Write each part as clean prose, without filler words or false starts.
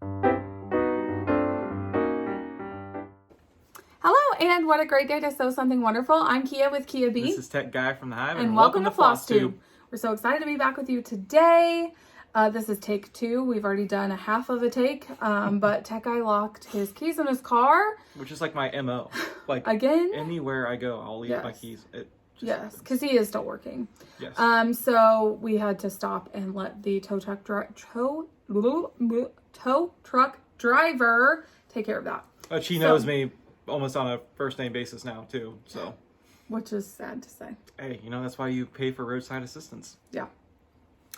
Hello, and what a great day to sew something wonderful. I'm Kia with Kia B. This is Tech Guy from the Hive, and welcome to Flosstube. We're so excited to be back with you today. This is take 2. We've already done a half of a take, but Tech Guy locked his keys in his car. Which is like my MO. Like again, anywhere I go, I'll leave my keys. Yes, because he is still working. Yes. So we had to stop and let the tow truck driver take care of that. But she knows me almost on a first name basis now too, so. Which is sad to say. Hey, you know, that's why you pay for roadside assistance. Yeah.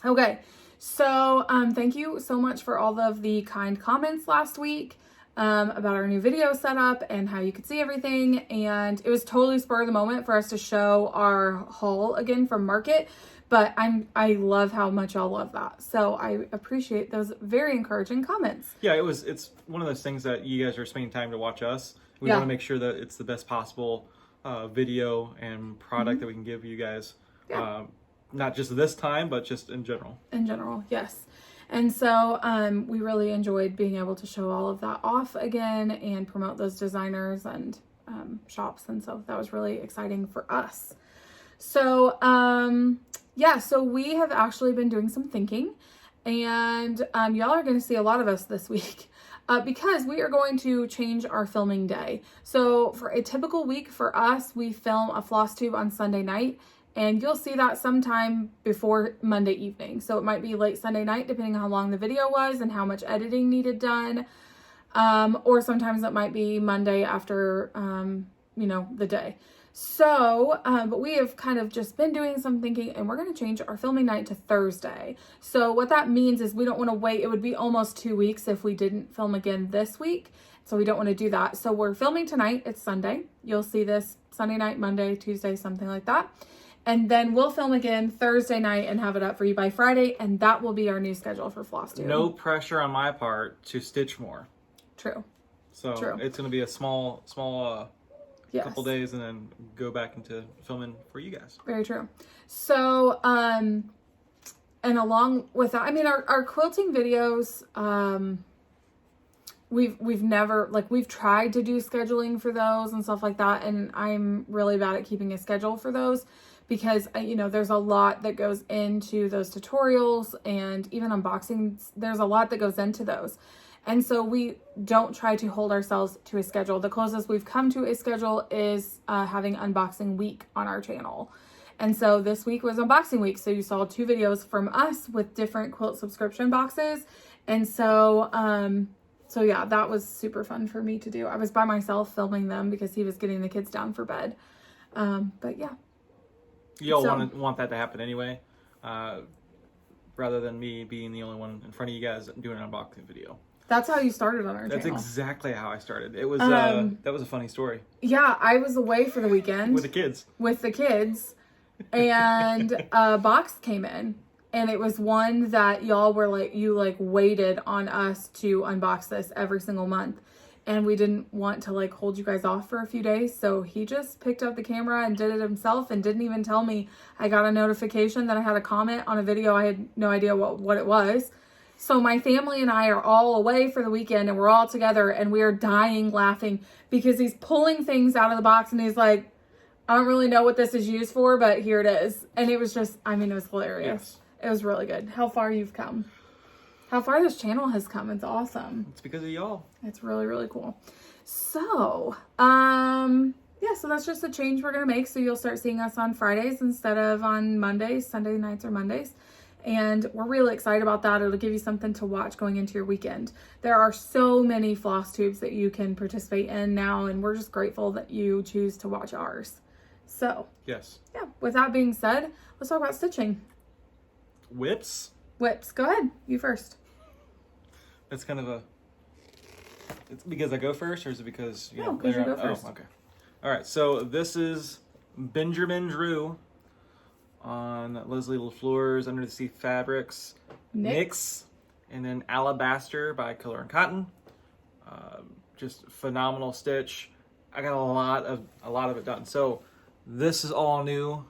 Okay. So, thank you so much for all of the kind comments last week about our new video setup and how you could see everything. And it was totally spur of the moment for us to show our haul again from Market. But I love how much y'all love that. So I appreciate those very encouraging comments. Yeah, it's one of those things that you guys are spending time to watch us. We want to make sure that it's the best possible video and product that we can give you guys. Yeah. Not just this time, but just in general. In general, yes. And so we really enjoyed being able to show all of that off again and promote those designers and shops. And so that was really exciting for us. So, yeah, so we have actually been doing some thinking. And y'all are going to see a lot of us this week. Because we are going to change our filming day. So for a typical week for us, we film a Flosstube on Sunday night, and you'll see that sometime before Monday evening. So it might be late Sunday night, depending on how long the video was and how much editing needed done. Or sometimes it might be Monday after, the day. So, but we have kind of just been doing some thinking, and we're going to change our filming night to Thursday. So what that means is we don't want to wait. It would be almost 2 weeks if we didn't film again this week. So we don't want to do that. So we're filming tonight. It's Sunday. You'll see this Sunday night, Monday, Tuesday, something like that. And then we'll film again Thursday night and have it up for you by Friday. And that will be our new schedule for Flosstube. No pressure on my part to stitch more. True. So it's going to be a small yes. couple days and then go back into filming for you guys. Very true. So, and along with that, I mean, our quilting videos, we've never, we've tried to do scheduling for those and stuff like that. And I'm really bad at keeping a schedule for those because, there's a lot that goes into those tutorials and even unboxings. There's a lot that goes into those. And so we don't try to hold ourselves to a schedule. The closest we've come to a schedule is having unboxing week on our channel. And so this week was unboxing week. So you saw 2 videos from us with different quilt subscription boxes. And so, yeah, that was super fun for me to do. I was by myself filming them because he was getting the kids down for bed. But yeah. Y'all want that to happen anyway, rather than me being the only one in front of you guys doing an unboxing video. That's how you started on our channel. That's exactly how I started. It was that was a funny story. Yeah, I was away for the weekend with the kids, and a box came in, and it was one that y'all were you waited on us to unbox this every single month, and we didn't want to hold you guys off for a few days, so he just picked up the camera and did it himself and didn't even tell me. I got a notification that I had a comment on a video. I had no idea what it was. So my family and I are all away for the weekend and we're all together and we are dying laughing because he's pulling things out of the box and he's like, I don't really know what this is used for, but here it is. And it was just, it was hilarious. Yes. It was really good. How far you've come. How far this channel has come. It's awesome. It's because of y'all. It's really, really cool. So, yeah, so that's just a change we're going to make. So you'll start seeing us on Fridays instead of on Mondays, Sunday nights or Mondays. And we're really excited about that. It'll give you something to watch going into your weekend. There are so many Flosstubes that you can participate in now, and we're just grateful that you choose to watch ours. So, yes. Yeah, with that being said, let's talk about stitching. Whips? Whips. Go ahead. You first. That's kind of it's because I go first, or is it because... No, because you go first. Oh, okay. All right, so this is Benjamin Drew on Leslie LaFleur's Under the Sea Fabrics Mix, and then Alabaster by Color and Cotton. Just phenomenal stitch. I got a lot of it done. So this is all new.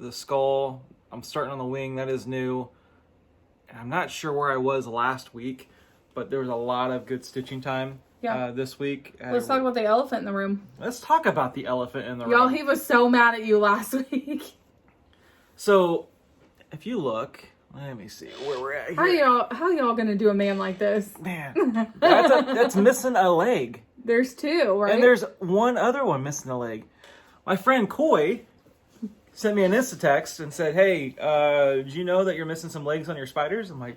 The skull, I'm starting on the wing, that is new. And I'm not sure where I was last week, but there was a lot of good stitching time this week. Let's talk about the elephant in the room. Let's talk about the elephant in the room. Y'all, he was so mad at you last week. So, if you look, let me see where we're at here. How y'all gonna do a man like this? Man, that's missing a leg. There's two, right? And there's one other one missing a leg. My friend Coy sent me an Insta text and said, "Hey, do you know that you're missing some legs on your spiders?" I'm like,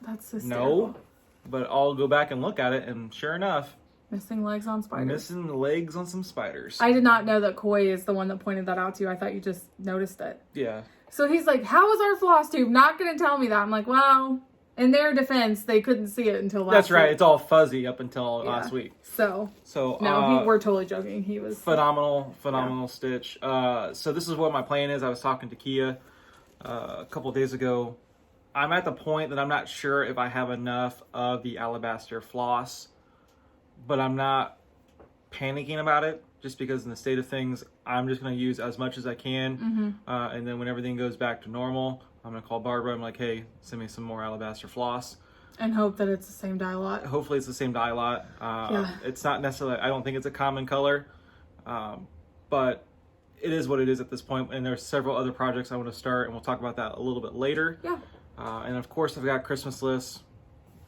that's hysterical. No, but I'll go back and look at it, and sure enough, missing legs on spiders. Missing legs on some spiders. I did not know that Coy is the one that pointed that out to you. I thought you just noticed it. Yeah. So he's like, "How was our floss tube?" Not gonna tell me that. I'm like, well, in their defense, they couldn't see it until last. That's right. week. It's all fuzzy up until last week. So no, we're totally joking. He was phenomenal stitch. So this is what my plan is. I was talking to Kia a couple of days ago. I'm at the point that I'm not sure if I have enough of the alabaster floss, but I'm not panicking about it just because in the state of things, I'm just going to use as much as I can. And then when everything goes back to normal, I'm going to call Barbara. I'm like, hey, send me some more alabaster floss. And hope that it's the same dye lot. Hopefully it's the same dye lot. It's not necessarily, I don't think it's a common color, but it is what it is at this point. And there's several other projects I want to start, and we'll talk about that a little bit later. Yeah. And of course, I've got Christmas lists.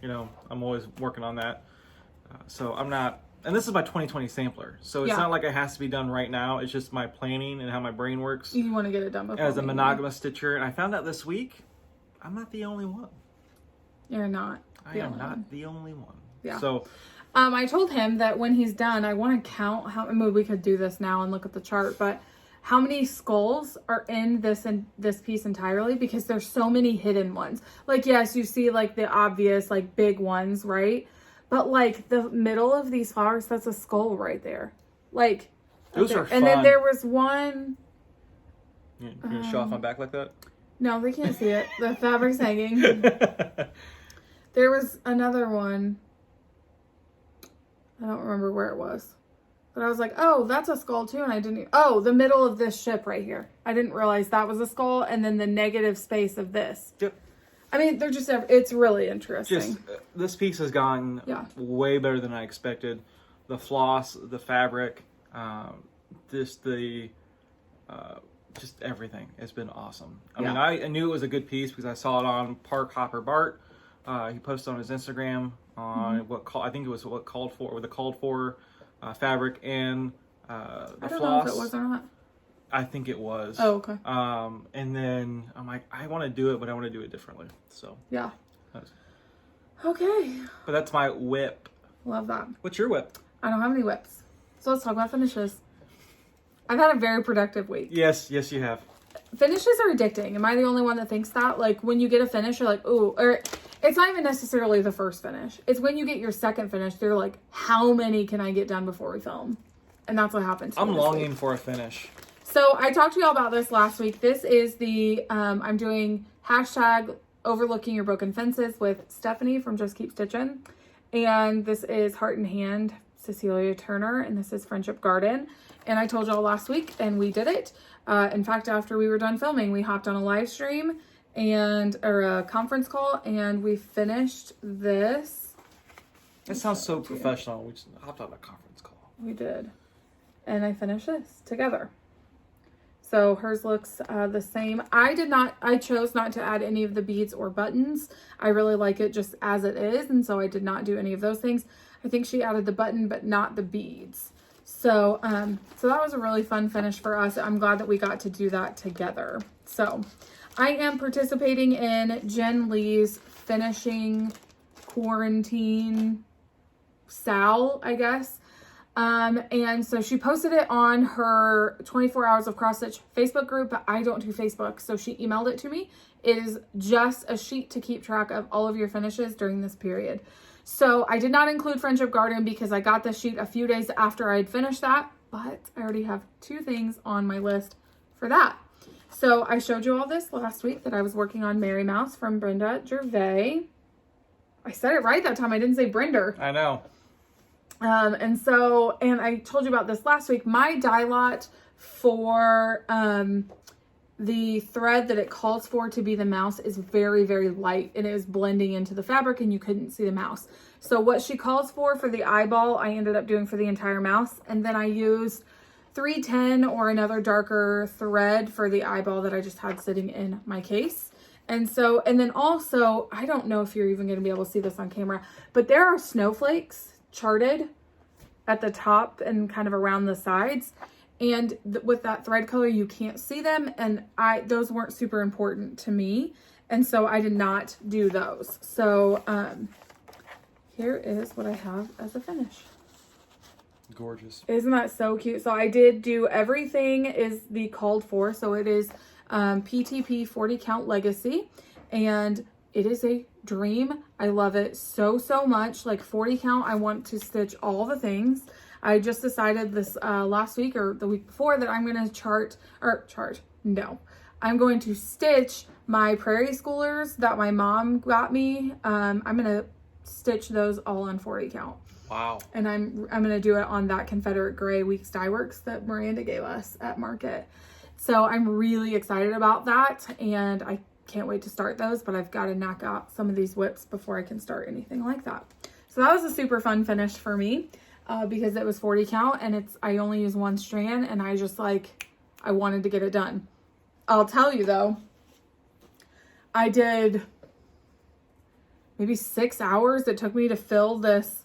You know, I'm always working on that. So I'm not, and this is my 2020 sampler. So it's not like it has to be done right now. It's just my planning and how my brain works. You want to get it done before. As a monogamous stitcher. And I found out this week, I'm not the only one. You're not. I am not the only one. Yeah. So, I told him that when he's done, I want to count how. I mean, we could do this now and look at the chart, but how many skulls are in this piece entirely? Because there's so many hidden ones. Like, yes, you see like the obvious like big ones, right? But like the middle of these flowers, that's a skull right there. Like those are fun. And then there was one. You're gonna show off my back like that? No, they can't see it. The fabric's hanging. There was another one. I don't remember where it was. But I was like, oh, that's a skull too. And I didn't. Oh, the middle of this ship right here. I didn't realize that was a skull. And then the negative space of this. Yep. I mean, they're just, it's really interesting. This piece has gone way better than I expected. The floss, the fabric, just everything. It's been awesome. I mean, I knew it was a good piece because I saw it on Park Hopper Bart. He posted on his Instagram on the called for fabric and the floss. I don't know if it was or not. I think it was. Oh, okay. And then I'm like, I want to do it, but I want to do it differently. So yeah. Okay. But that's my whip. Love that. What's your whip? I don't have any whips. So let's talk about finishes. I've had a very productive week. Yes, you have. Finishes are addicting. Am I the only one that thinks that? Like when you get a finish, you're like, ooh, or it's not even necessarily the first finish. It's when you get your second finish, you're like, how many can I get done before we film? And that's what happens. I'm longing for a finish. So I talked to y'all about this last week. This is the, I'm doing hashtag overlooking your broken fences with Stephanie from JustKeepStitchin. And this is Heart in Hand, Cecilia Turner. And this is Friendship Garden. And I told y'all last week and we did it. In fact, after we were done filming, we hopped on a live stream or a conference call and we finished this. It sounds so professional. We just hopped on a conference call. We did. And I finished this together. So hers looks the same. I chose not to add any of the beads or buttons. I really like it just as it is. And so I did not do any of those things. I think she added the button, but not the beads. So, so that was a really fun finish for us. I'm glad that we got to do that together. So I am participating in Jen Lee's finishing quarantine Sal, I guess. And so she posted it on her 24 hours of cross stitch Facebook group, but I don't do Facebook. So she emailed it to me. It is just a sheet to keep track of all of your finishes during this period. So I did not include Friendship Garden because I got this sheet a few days after I had finished that, but I already have 2 things on my list for that. So I showed you all this last week that I was working on Meri Mouse from Brenda Gervais. I said it right that time. I didn't say Brenda. I know. And I told you about this last week. My dye lot for the thread that it calls for to be the mouse is very, very light, and it was blending into the fabric and you couldn't see the mouse. So what she calls for the eyeball, I ended up doing for the entire mouse. And then I used 310 or another darker thread for the eyeball that I just had sitting in my case. And then also, I don't know if you're even going to be able to see this on camera, but there are snowflakes charted at the top and kind of around the sides. And with that thread color, you can't see them. And those weren't super important to me. And so I did not do those. So here is what I have as a finish. Gorgeous. Isn't that so cute? So I did do everything is the called for. So it is PTP 40 count legacy. And it is a dream. I love it so, so much. Like 40 count, I want to stitch all the things. I just decided this last week or the week before that I'm going to I'm going to stitch my Prairie Schoolers that my mom got me. I'm going to stitch those all on 40 count. Wow. And I'm going to do it on that Confederate Gray Weeks Dye Works that Miranda gave us at Market. So I'm really excited about that, and I can't wait to start those, but I've got to knock out some of these whips before I can start anything like that. So that was a super fun finish for me. Because it was 40 count and I only use one strand, and I wanted to get it done. I'll tell you though, I did maybe 6 hours it took me to fill this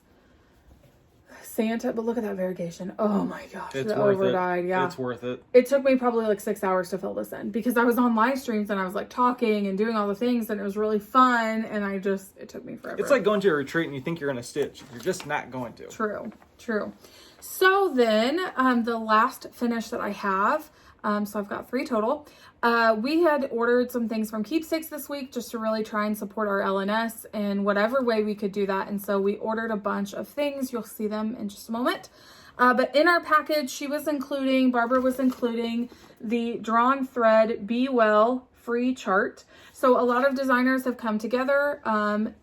Santa, but look at that variegation. Oh my gosh, it's the worth overdyed. it. Yeah, it's worth it. It took me probably like 6 hours to fill this in because I was on live streams and I was like talking and doing all the things, and it was really fun, and it took me forever. It's like going to a retreat and you think you're going to stitch. You're just not going to. True. So then the last finish that I have, so I've got 3 total. We had ordered some things from Keepsakes this week just to really try and support our LNS in whatever way we could do that. And so we ordered a bunch of things. You'll see them in just a moment. But in our package, Barbara was including the Drawn Thread Be Well free chart. So a lot of designers have come together,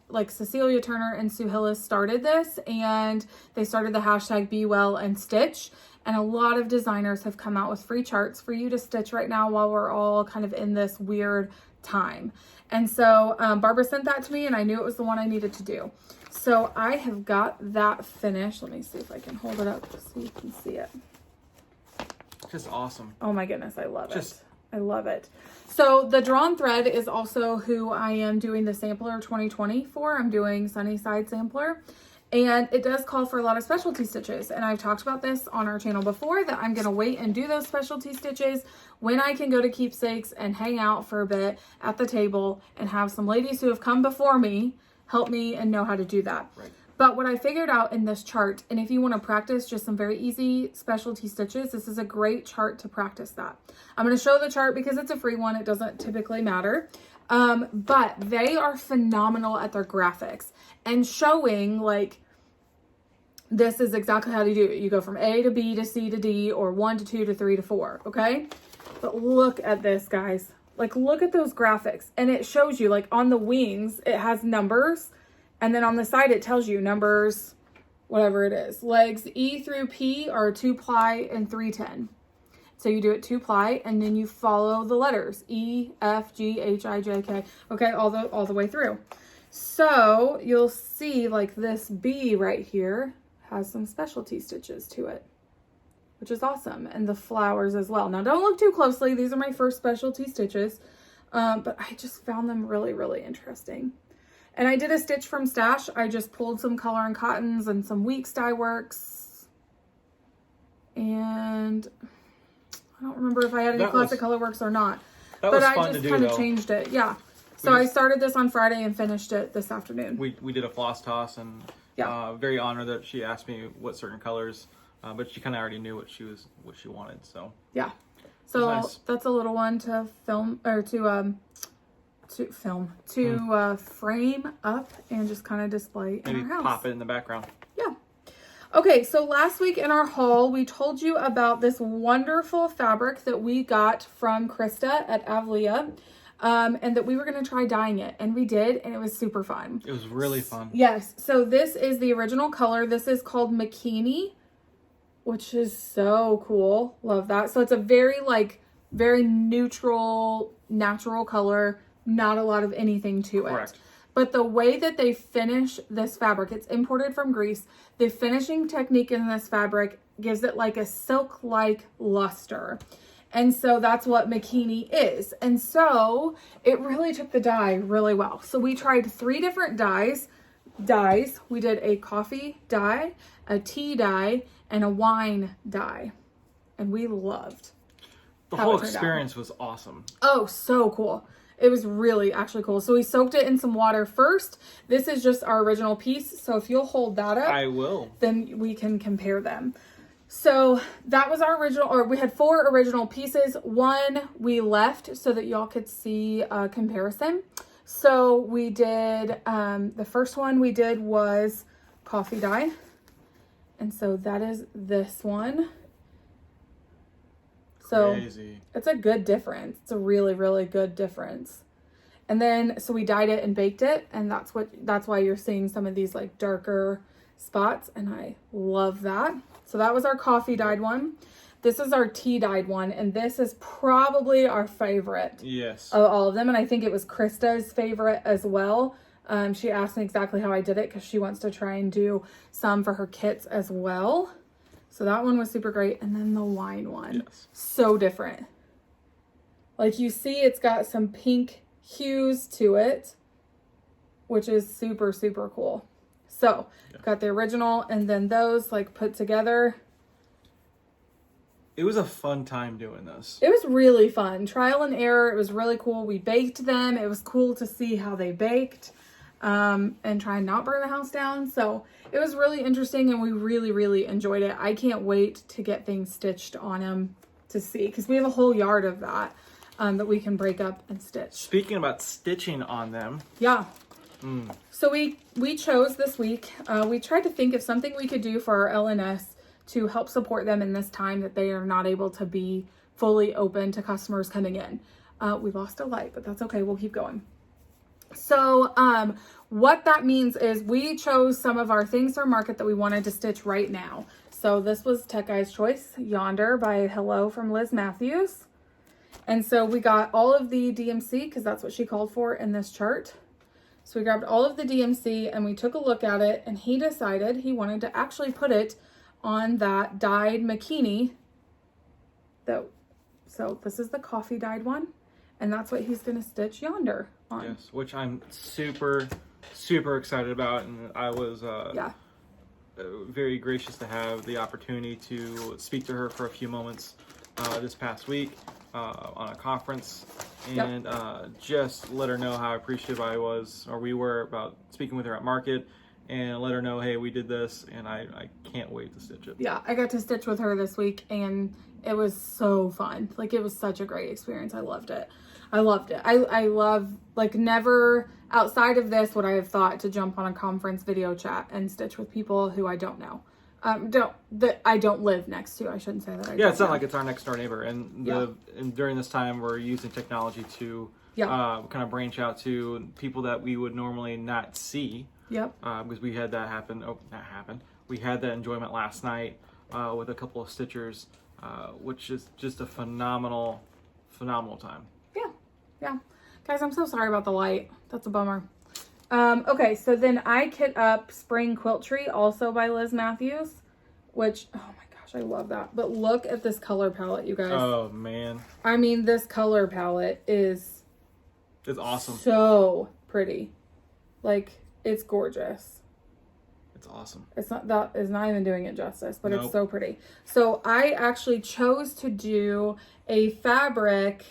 like Cecilia Turner and Sue Hillis started this, and they started the hashtag Be Well and Stitch. And a lot of designers have come out with free charts for you to stitch right now while we're all kind of in this weird time. And so Barbara sent that to me, and I knew it was the one I needed to do. So I have got that finished. Let me see if I can hold it up so you can see it. Just awesome. Oh my goodness, I love it. I love it. So the Drawn Thread is also who I am doing the sampler 2020 for. I'm doing Sunnyside sampler. And it does call for a lot of specialty stitches. And I've talked about this on our channel before, that I'm going to wait and do those specialty stitches when I can go to Keepsakes and hang out for a bit at the table and have some ladies who have come before me help me and know how to do that. Right. But what I figured out in this chart, and if you want to practice just some very easy specialty stitches, this is a great chart to practice that. I'm going to show the chart because it's a free one. It doesn't typically matter. But they are phenomenal at their graphics and showing like this is exactly how to do it. You go from A to B to C to D, or 1 to 2 to 3 to 4. Okay. But look at this, guys. Like, look at those graphics. And it shows you, like, on the wings, it has numbers. And then on the side, it tells you numbers, whatever it is. Legs E through P are 2-ply and 310. So you do it 2-ply, and then you follow the letters E, F, G, H, I, J, K. Okay, all the way through. So you'll see, like, this B right here has some specialty stitches to it, which is awesome. And the flowers as well. Now, don't look too closely. These are my first specialty stitches, but I just found them really, really interesting. And I did a stitch from stash. I just pulled some Color and Cottons and some Weeks Dye Works. And I don't remember if I had any Classic Color Works or not. But I just kind of changed it. Yeah. So I started this on Friday and finished it this afternoon. We did a floss toss, and very honored that she asked me what certain colors, but she kind of already knew what she wanted. So yeah. So nice. That's a little one to film, or to frame up and just kind of display in our house. Maybe pop it in the background. Yeah. Okay, so last week in our haul, we told you about this wonderful fabric that we got from Krista at Avlia, and that we were going to try dyeing it, and we did, and it was super fun. It was really fun. Yes. So this is the original color. This is called McKinney, which is so cool. Love that. So it's a very like very neutral, natural color, not a lot of anything to Correct. it. But the way that they finish this fabric, it's imported from Greece. The finishing technique in this fabric gives it like a silk-like luster. And so that's what Bikini is. And so it really took the dye really well. So we tried 3 different dyes. We did a coffee dye, a tea dye, and a wine dye. And we loved the whole experience was awesome. Oh, so cool. It was really actually cool. So we soaked it in some water first. This is just our original piece. So if you'll hold that up, I will. Then we can compare them. So that was our original, or we had 4 original pieces. 1 we left so that y'all could see a comparison. So we did, the first one we did was coffee dye. And so that is this one. So Crazy. It's a good difference. It's a really, really good difference. And then, so we dyed it and baked it. And that's why you're seeing some of these like darker spots. And I love that. So that was our coffee dyed one. This is our tea dyed one. And this is probably our favorite. Yes. Of all of them. And I think it was Krista's favorite as well. She asked me exactly how I did it because she wants to try and do some for her kits as well. So that one was super great. And then the wine one. Yes. So different. Like you see it's got some pink hues to it, which is super, super cool. So got the original and then those like put together. It was a fun time doing this. It was really fun. Trial and error. It was really cool. We baked them. It was cool to see how they baked. And try and not burn the house down. So it was really interesting and we really, really enjoyed it. I can't wait to get things stitched on them to see, because we have a whole yard of that that we can break up and stitch. Speaking about stitching on them. Yeah. So we chose this week. We tried to think of something we could do for our LNS to help support them in this time that they are not able to be fully open to customers coming in. We lost a light, but that's okay. We'll keep going. So what that means is we chose some of our things for market that we wanted to stitch right now. So this was Tech Guy's Choice, Yonder by Hello from Liz Mathews. And so we got all of the DMC because that's what she called for in this chart. So we grabbed all of the DMC and we took a look at it and he decided he wanted to actually put it on that dyed bikini. So this is the coffee dyed one. And that's what he's going to stitch Yonder on. Yes, which I'm super, super excited about. And I was very gracious to have the opportunity to speak to her for a few moments this past week on a conference. And just let her know how appreciative we were about speaking with her at market. And let her know, hey, we did this, and I can't wait to stitch it. Yeah, I got to stitch with her this week, and it was so fun. Like, it was such a great experience. I loved it. I love, like, never outside of this would I have thought to jump on a conference video chat and stitch with people who I don't know. That I don't live next to. I shouldn't say that. It's not like it's our next door neighbor. And during this time, we're using technology to kind of branch out to people that we would normally not see. Because we had that happen. We had that enjoyment last night with a couple of stitchers, which is just a phenomenal time. Yeah. Guys, I'm so sorry about the light. That's a bummer. Okay, so then I kit up Spring Quilt Tree, also by Liz Mathews, which, oh my gosh, I love that. But look at this color palette, you guys. Oh, man. I mean, this color palette is... It's awesome. So pretty. Like, it's gorgeous. It's awesome. That is not even doing it justice, but It's so pretty. So I actually chose to do a fabric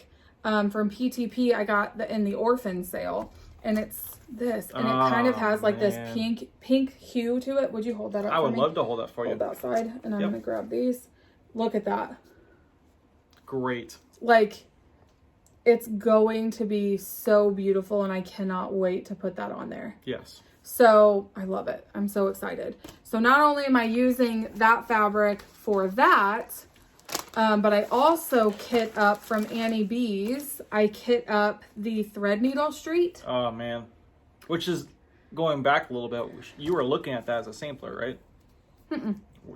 from PTP I got in the orphan sale, and it's this, and it kind of has like this pink hue to it. Would you hold that up? I would love to hold that for you. Hold that side, and I'm gonna grab these. Look at that. Great. Like, it's going to be so beautiful, and I cannot wait to put that on there. Yes. So I love it. I'm so excited. So not only am I using that fabric for that, but I also kit up from Annie B's. I kit up the Thread Needle Street. Oh, man. Which is, going back a little bit, you were looking at that as a sampler, right?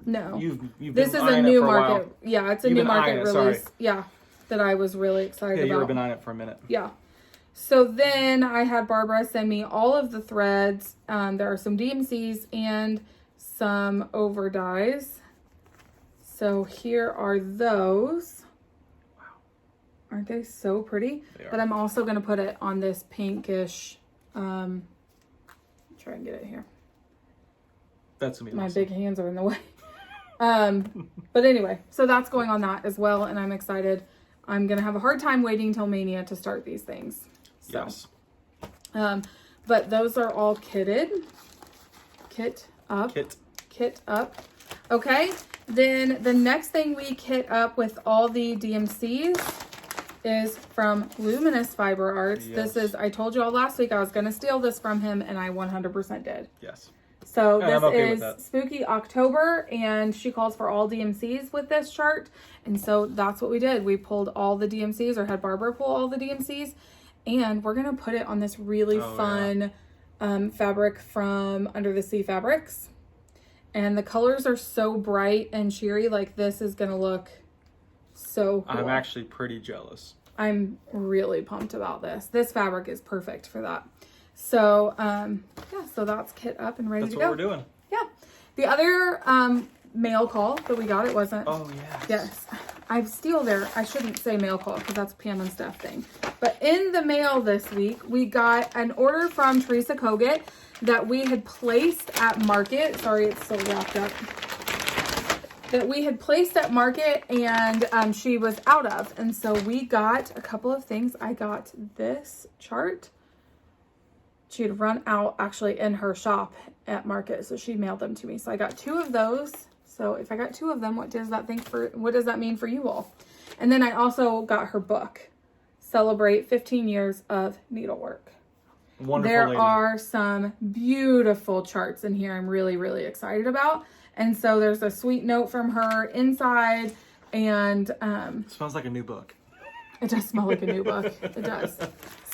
No. You've this been is a eyeing new it for market. a while. Yeah, it's a new market release. Sorry. Yeah. that I was really excited Yeah, about. you've been on it for a minute. Yeah. So then I had Barbara send me all of the threads. There are some DMCs and some over dyes. So here are those. Wow. Aren't they so pretty? They are. But I'm also going to put it on this pinkish, try and get it here. That's gonna be My awesome. big hands are in the way. But anyway, so that's going on that as well, and I'm excited. I'm gonna have a hard time waiting till Mania to start these things. So, Yes. but those are all kitted. Kit up. Okay. Then the next thing we kit up with all the DMCs is from Luminous Fiber Arts. Yes. This is, I told you all last week I was gonna steal this from him, and I 100% did. Yes. So And I'm okay with this that. is Spooky October, and she calls for all DMCs with this chart. And so that's what we did. We pulled all the DMCs, or had Barbara pull all the DMCs, and we're going to put it on this really fun fabric from Under the Sea Fabrics. And the colors are so bright and cheery. Like, this is going to look so cool. I'm actually pretty jealous. I'm really pumped about this. This fabric is perfect for that. So, yeah, so that's kit up and ready to go. That's what we're doing. Yeah. The other mail call that we got, it wasn't. Oh, yes. Yes. I steal there. I shouldn't say mail call because that's Pam and Steph thing. But in the mail this week, we got an order from Teresa Kogut that we had placed at Market. Sorry, it's still wrapped up. That we had placed at Market, and she was out of. And so we got a couple of things. I got this chart. She had run out actually in her shop at Market, so she mailed them to me. So I got 2 of those. So if I got 2 of them, what does that mean for you all? And then I also got her book, Celebrate 15 Years of Needlework. Wonderful There lady. are some beautiful charts in here I'm really, really excited about. And so there's a sweet note from her inside, and It smells like a new book. it does smell like a new book. It does.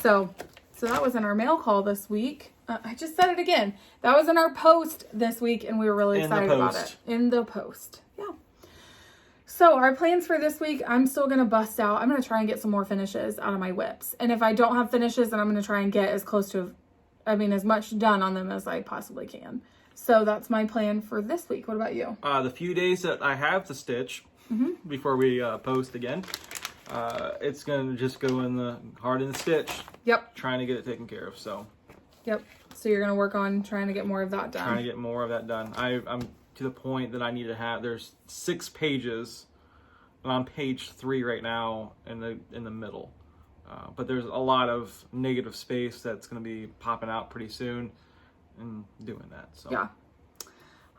So that was in our mail call this week. I just said it again. That was in our post this week, and we were really excited about it. In the post. Yeah. So our plans for this week, I'm still going to bust out. I'm going to try and get some more finishes out of my whips. And if I don't have finishes, then I'm going to try and get as close to, as much done on them as I possibly can. So that's my plan for this week. What about you? The few days that I have to stitch before we post again, it's going to just go in the hard in the stitch. Yep. Trying to get it taken care of. So. Yep. So you're going to work on trying to get more of that done. Trying to get more of that done. I'm to the point that I need to have. There's 6 pages, and I'm on page 3 right now in the middle. But there's a lot of negative space that's going to be popping out pretty soon, and doing that. So yeah.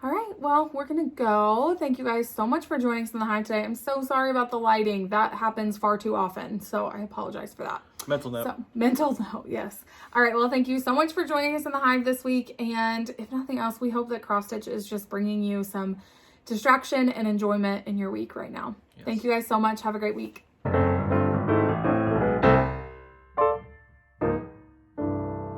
All right, well, we're going to go. Thank you guys so much for joining us in the Hive today. I'm so sorry about the lighting. That happens far too often, so I apologize for that. Mental note. So, mental note, yes. All right, well, thank you so much for joining us in the Hive this week, and if nothing else, we hope that cross stitch is just bringing you some distraction and enjoyment in your week right now. Yes. Thank you guys so much. Have a great week.